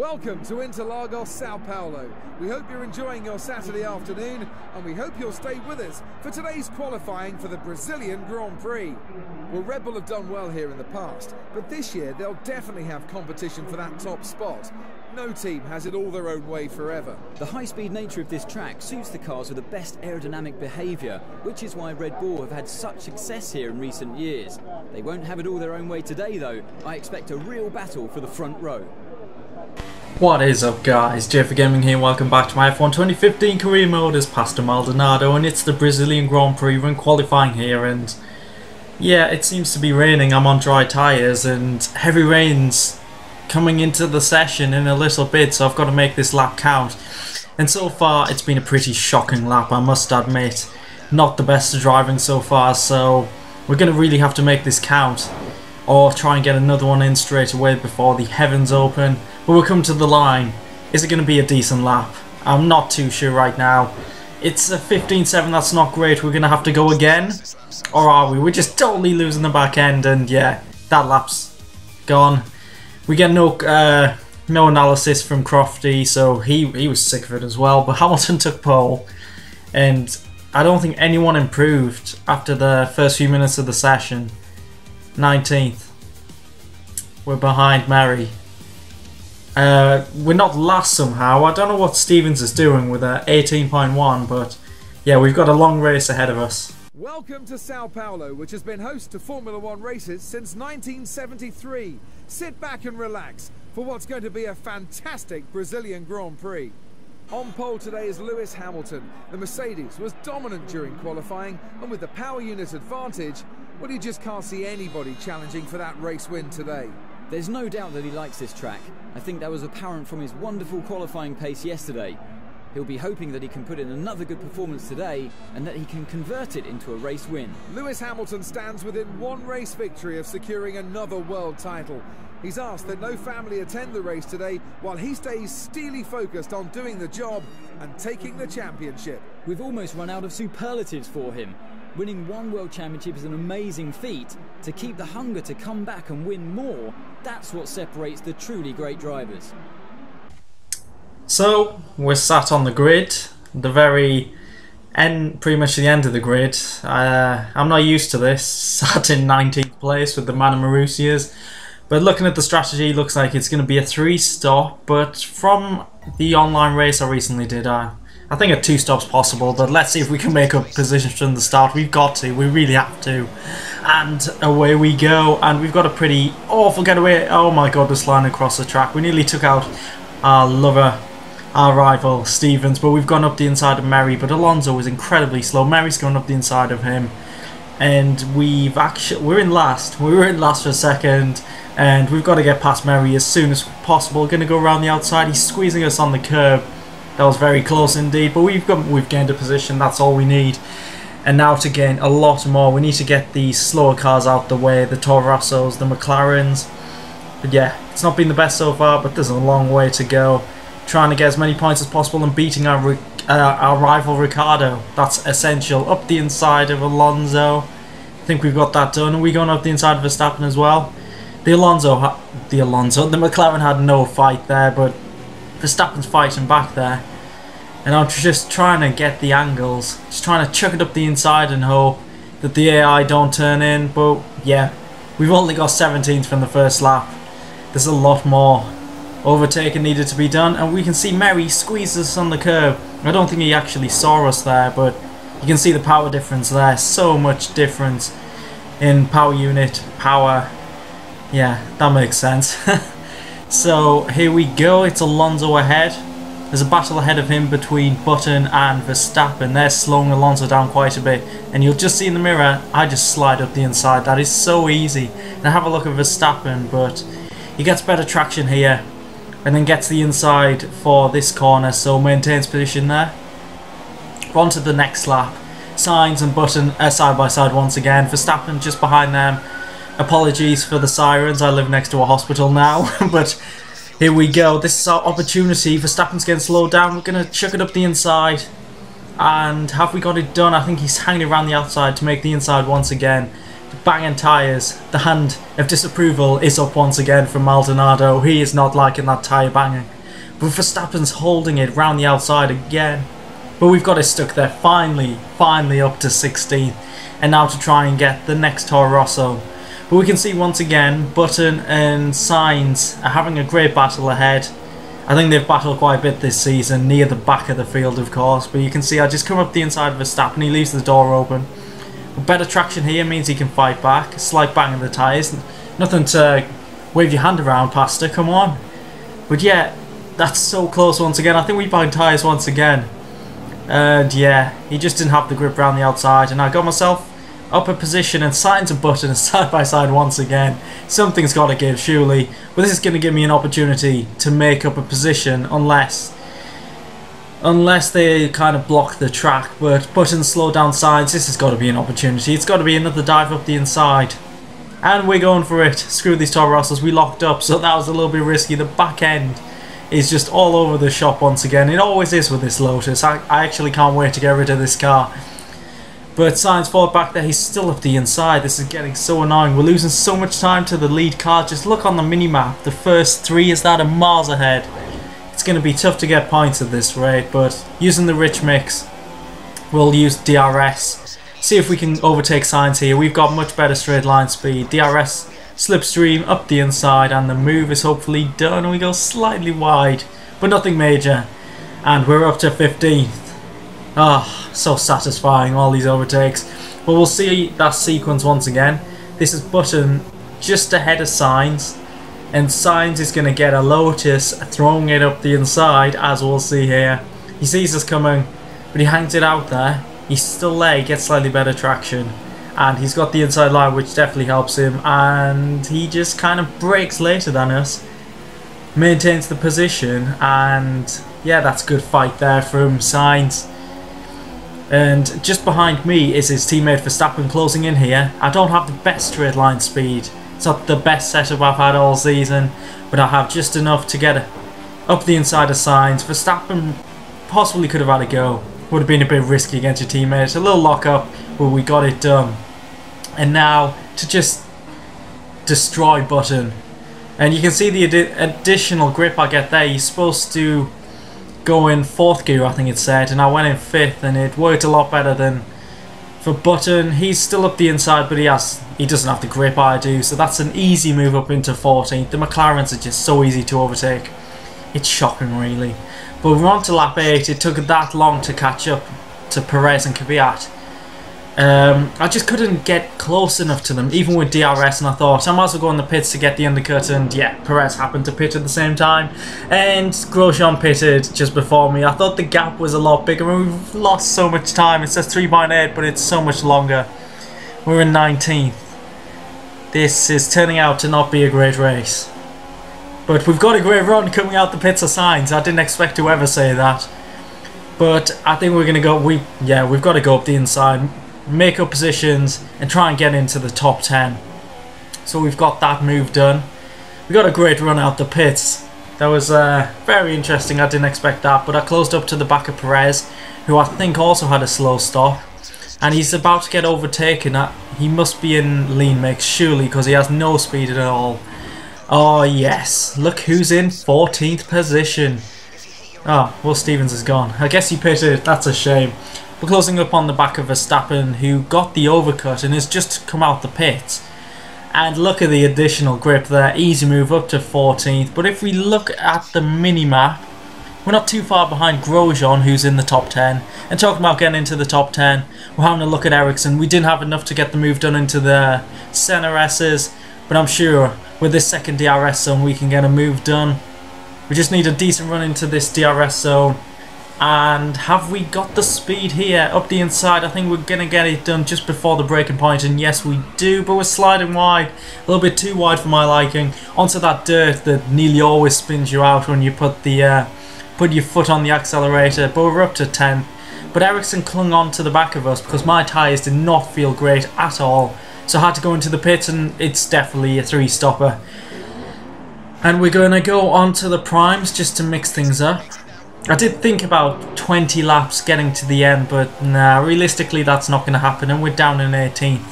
Welcome to Interlagos, Sao Paulo. We hope you're enjoying your Saturday afternoon, and we hope you'll stay with us for today's qualifying for the Brazilian Grand Prix. Well, Red Bull have done well here in the past, but this year they'll definitely have competition for that top spot. No team has it all their own way forever. The high-speed nature of this track suits the cars with the best aerodynamic behaviour, which is why Red Bull have had such success here in recent years. They won't have it all their own way today, though. I expect a real battle for the front row. What is up, guys? JayFerGaming here. Welcome back to my F1 2015 career mode as Pastor Maldonado, and it's the Brazilian Grand Prix. We're in qualifying here, and yeah, it seems to be raining. I'm on dry tyres, and heavy rains coming into the session in a little bit, so I've got to make this lap count. And so far, it's been a pretty shocking lap, I must admit. Not the best driving so far, so we're going to really have to make this count, or try and get another one in straight away before the heavens open. But we'll come to the line. Is it going to be a decent lap? I'm not too sure right now. It's a 15.7, that's not great. We're going to have to go again. Or are we? We're just totally losing the back end, and yeah, that lap's gone. We get no analysis from Crofty, so he was sick of it as well. But Hamilton took pole, and I don't think anyone improved after the first few minutes of the session. 19th. We're behind Mary. We're not last somehow. I don't know what Stevens is doing with a 18.1, but yeah, we've got a long race ahead of us. Welcome to Sao Paulo, which has been host to Formula One races since 1973. Sit back and relax for what's going to be a fantastic Brazilian Grand Prix. On pole today is Lewis Hamilton. The Mercedes was dominant during qualifying, and with the power unit advantage, well, you just can't see anybody challenging for that race win today. There's no doubt that he likes this track. I think that was apparent from his wonderful qualifying pace yesterday. He'll be hoping that he can put in another good performance today and that he can convert it into a race win. Lewis Hamilton stands within one race victory of securing another world title. He's asked that no family attend the race today while he stays steely focused on doing the job and taking the championship. We've almost run out of superlatives for him. Winning one world championship is an amazing feat. To keep the hunger to come back and win more, that's what separates the truly great drivers. So we're sat on the grid, the very end, pretty much the end of the grid. I'm not used to this. Sat in 19th place with the Man of Marussias, but looking at the strategy, looks like it's going to be a 3-stop. But from the online race I recently did, I think a 2-stop's possible, but let's see if we can make up positions from the start. We've got to, we really have to. And away we go, and we've got a pretty awful getaway. Oh my god, this line across the track. We nearly took out our lover, our rival, Stevens, but we've gone up the inside of Mary, but Alonso was incredibly slow. Mary's going up the inside of him, and we're in last. We were in last for a second, and we've got to get past Mary as soon as possible. Going to go around the outside. He's squeezing us on the curb. That was very close indeed, but we've gained a position. That's all we need. And now to gain a lot more, we need to get these slower cars out the way, the Toro Rossos, the McLarens. But yeah, it's not been the best so far, but there's a long way to go. Trying to get as many points as possible and beating our rival Ricardo. That's essential. Up the inside of Alonso. I think we've got that done. Are we going up the inside of Verstappen as well? The McLaren had no fight there, but Verstappen's fighting back there, and I'm just trying to get the angles, just trying to chuck it up the inside and hope that the AI don't turn in. But yeah, we've only got 17th from the first lap. There's a lot more overtaking needed to be done, and we can see Mary squeezes us on the curb. I don't think he actually saw us there, but you can see the power difference there. So much difference in power unit, power. Yeah, that makes sense. So here we go, it's Alonso ahead. There's a battle ahead of him between Button and Verstappen. They're slowing Alonso down quite a bit, and you'll just see in the mirror, I just slide up the inside. That is so easy. Now have a look at Verstappen, but he gets better traction here, and then gets the inside for this corner, so maintains position there. On to the next lap. Sainz and Button are side by side once again. Verstappen just behind them. Apologies for the sirens, I live next to a hospital now, but here we go. This is our opportunity. Verstappen's getting slowed down. We're going to chuck it up the inside. And have we got it done? I think he's hanging around the outside to make the inside once again. The banging tyres. The hand of disapproval is up once again from Maldonado. He is not liking that tyre banging. but Verstappen's holding it round the outside again. But we've got it stuck there, finally up to 16th, and now to try and get the next Toro Rosso. But we can see once again, Button and Sainz are having a great battle ahead. I think they've battled quite a bit this season, near the back of the field of course, but you can see I just come up the inside of Verstappen, he leaves the door open. But better traction here means he can fight back, a slight bang of the tyres, nothing to wave your hand around, Pastor, come on. But yeah, that's so close once again, I think we banged tyres once again. And yeah, he just didn't have the grip around the outside, and I got myself up a position and Sainz and Button side by side once again. Something's got to give surely, but this is going to give me an opportunity to make up a position unless they kind of block the track. But Button slow down Sainz, this has got to be an opportunity. It's got to be another dive up the inside, and we're going for it. Screw these Toro Rossos, we locked up, so that was a little bit risky. The back end is just all over the shop once again. It always is with this Lotus. I actually can't wait to get rid of this car. But Sainz fought back there, he's still up the inside. This is getting so annoying. We're losing so much time to the lead car. Just look on the mini-map. The first 3 is that, and miles ahead. It's going to be tough to get points at this rate, but using the rich mix, we'll use DRS. See if we can overtake Sainz here. We've got much better straight line speed. DRS, slipstream, up the inside, and the move is hopefully done. We go slightly wide, but nothing major. And we're up to 15th. Ah, so satisfying, all these overtakes. But we'll see that sequence once again. This is Button just ahead of Sainz, and Sainz is going to get a Lotus, throwing it up the inside, as we'll see here. He sees us coming, but he hangs it out there. He's still there, he gets slightly better traction, and he's got the inside line, which definitely helps him, and he just kind of brakes later than us, maintains the position, and yeah, that's a good fight there from Sainz. And just behind me is his teammate Verstappen closing in here. I don't have the best straight line speed. It's not the best setup I've had all season, but I have just enough to get up the inside of Sainz. Verstappen possibly could have had a go. Would have been a bit risky against your teammate. A little lock up, but we got it done. And now to just destroy Button. And you can see the additional grip I get there. You're supposed to go in 4th gear, I think it said, and I went in 5th, and it worked a lot better than for Button. He's still up the inside, but he doesn't have the grip I do, so that's an easy move up into 14th. The McLarens are just so easy to overtake. It's shocking, really. But we're on to lap 8. It took that long to catch up to Perez and Kvyat. I just couldn't get close enough to them, even with DRS, and I thought I might as well go in the pits to get the undercut, and yeah, Perez happened to pit at the same time, and Grosjean pitted just before me. I thought the gap was a lot bigger, and we've lost so much time. It says 3.8, but it's so much longer. We're in 19th. This is turning out to not be a great race. But we've got a great run coming out the pits of Sainz. I didn't expect to ever say that. But I think we're going to go, we've got to go up the inside, make up positions, and try and get into the top 10. So we've got that move done. We got a great run out the pits. That was very interesting. I didn't expect that, but I closed up to the back of Perez, who I think also had a slow stop, and he's about to get overtaken. He must be in lean mix surely, because he has no speed at all. Oh yes, look who's in 14th position. Oh, Will Stevens is gone. I guess he pitted. That's a shame. We're closing up on the back of Verstappen, who got the overcut and has just come out the pits. And look at the additional grip there. Easy move up to 14th. But if we look at the mini-map, we're not too far behind Grosjean, who's in the top 10. And talking about getting into the top 10, we're having a look at Ericsson. We didn't have enough to get the move done into the center S's, but I'm sure with this second DRS zone we can get a move done. We just need a decent run into this DRS zone. And have we got the speed here up the inside? I think we're going to get it done just before the braking point, and yes we do, but we're sliding wide, a little bit too wide for my liking, onto that dirt that nearly always spins you out when you put your foot on the accelerator. But we're up to 10. But Ericsson clung on to the back of us because my tyres did not feel great at all, so I had to go into the pits, and it's definitely a 3-stopper. And we're going to go on to the primes just to mix things up. I did think about 20 laps getting to the end, but nah, realistically that's not going to happen, and we're down in 18th.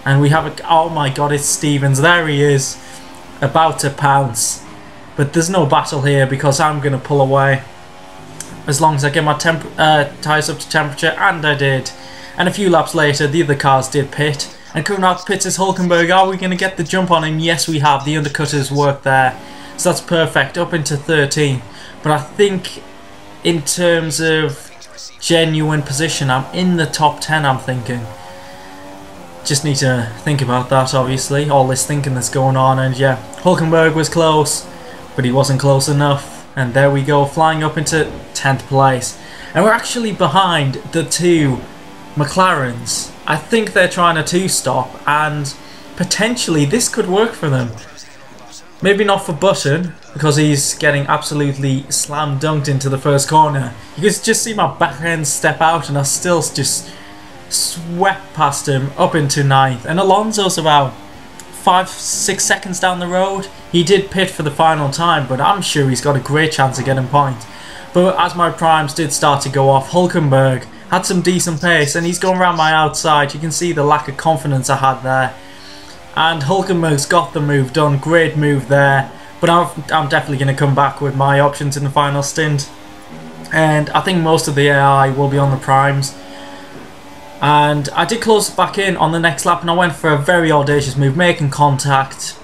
And we have a, oh my god, it's Stevens, there he is, about to pounce. But there's no battle here because I'm going to pull away as long as I get my tyres up to temperature, and I did. And a few laps later, the other cars did pit. And coming out pits is Hulkenberg. Are we going to get the jump on him? Yes, we have. The undercutters work there. So that's perfect, up into 13. But I think in terms of genuine position, I'm in the top 10, I'm thinking. Just need to think about that, obviously. All this thinking that's going on. And yeah, Hulkenberg was close, but he wasn't close enough. And there we go, flying up into 10th place. And we're actually behind the two McLarens. I think they're trying a two-stop, and potentially this could work for them. Maybe not for Button, because he's getting absolutely slam dunked into the first corner. You can just see my back end step out, and I still just swept past him up into 9th. And Alonso's about 5-6 seconds down the road. He did pit for the final time, but I'm sure he's got a great chance of getting points. But as my primes did start to go off, Hulkenberg had some decent pace, and he's going around my outside. You can see the lack of confidence I had there. And Hulkenberg's got the move done. Great move there. But I'm definitely going to come back with my options in the final stint. And I think most of the AI will be on the primes. And I did close back in on the next lap, and I went for a very audacious move, making contact.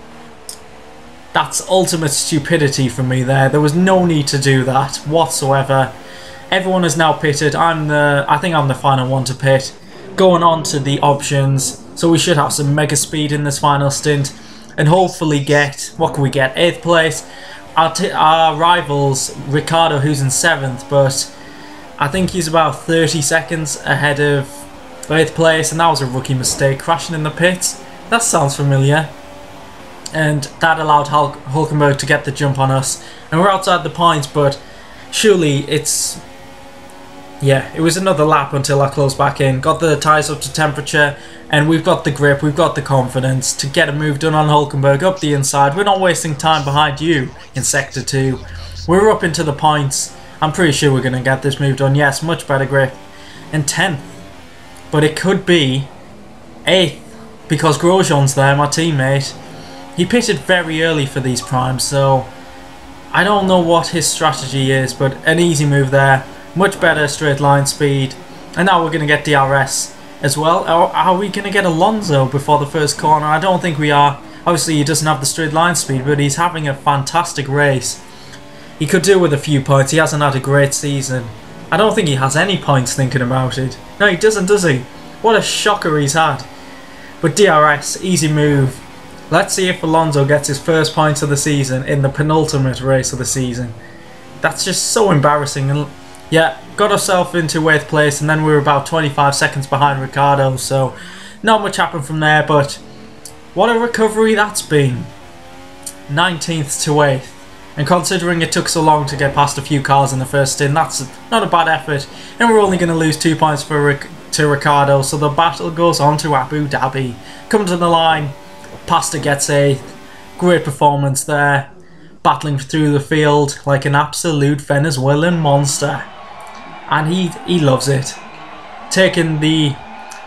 That's ultimate stupidity from me there. There was no need to do that whatsoever. Everyone is now pitted. I think I'm the final one to pit. Going on to the options. So we should have some mega speed in this final stint. And hopefully get, what can we get? 8th place. Our rivals, Ricciardo, who's in 7th. But I think he's about 30 seconds ahead of 8th place. And that was a rookie mistake. Crashing in the pits. That sounds familiar. And that allowed Hulkenberg to get the jump on us. And we're outside the points, but surely it's... Yeah, it was another lap until I closed back in. Got the tyres up to temperature, and we've got the grip, we've got the confidence to get a move done on Hulkenberg up the inside. We're not wasting time behind you in Sector 2. We're up into the points. I'm pretty sure we're going to get this move done. Yes, much better grip. And 10th. But it could be 8th, because Grosjean's there, my teammate. He pitted very early for these primes, so I don't know what his strategy is, but an easy move there. Much better straight line speed. And now we're going to get DRS as well. Are we going to get Alonso before the first corner? I don't think we are. Obviously he doesn't have the straight line speed, but he's having a fantastic race. He could do with a few points. He hasn't had a great season. I don't think he has any points thinking about it. No, he doesn't, does he? What a shocker he's had. But DRS, easy move. Let's see if Alonso gets his first points of the season in the penultimate race of the season. That's just so embarrassing. And yeah, got ourselves into 8th place, and then we were about 25 seconds behind Ricciardo, so not much happened from there, but what a recovery that's been. 19th to 8th. And considering it took so long to get past a few cars in the first stint, that's not a bad effort. And we're only going to lose 2 points to Ricciardo, so the battle goes on to Abu Dhabi. Come to the line. Pastor gets 8th. Great performance there. Battling through the field like an absolute Venezuelan monster. And he loves it. Taking the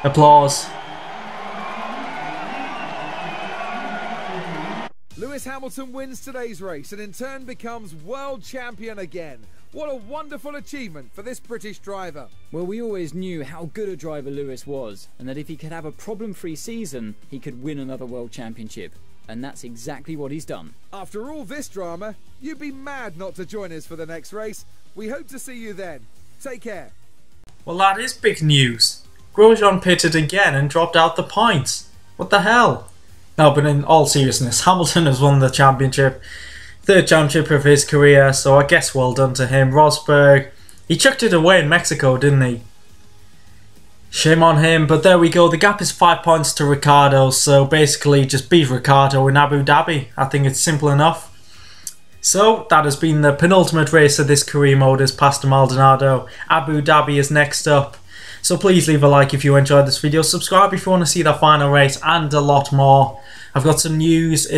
applause. Lewis Hamilton wins today's race and in turn becomes world champion again. What a wonderful achievement for this British driver. Well, we always knew how good a driver Lewis was, and that if he could have a problem-free season, he could win another world championship. And that's exactly what he's done. After all this drama, you'd be mad not to join us for the next race. We hope to see you then. Take care. Well, that is big news. Grosjean pitted again and dropped out the points. What the hell? No, but in all seriousness, Hamilton has won the championship. 3rd championship of his career, so I guess well done to him. Rosberg, he chucked it away in Mexico, didn't he? Shame on him, but there we go. The gap is 5 points to Ricciardo, so basically just beat Ricciardo in Abu Dhabi. I think it's simple enough. So that has been the penultimate race of this career mode as Pastor Maldonado. Abu Dhabi is next up. So please leave a like if you enjoyed this video. Subscribe if you want to see the final race and a lot more. I've got some news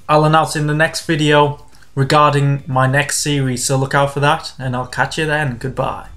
I'll announce in the next video regarding my next series, so look out for that, and I'll catch you then. Goodbye.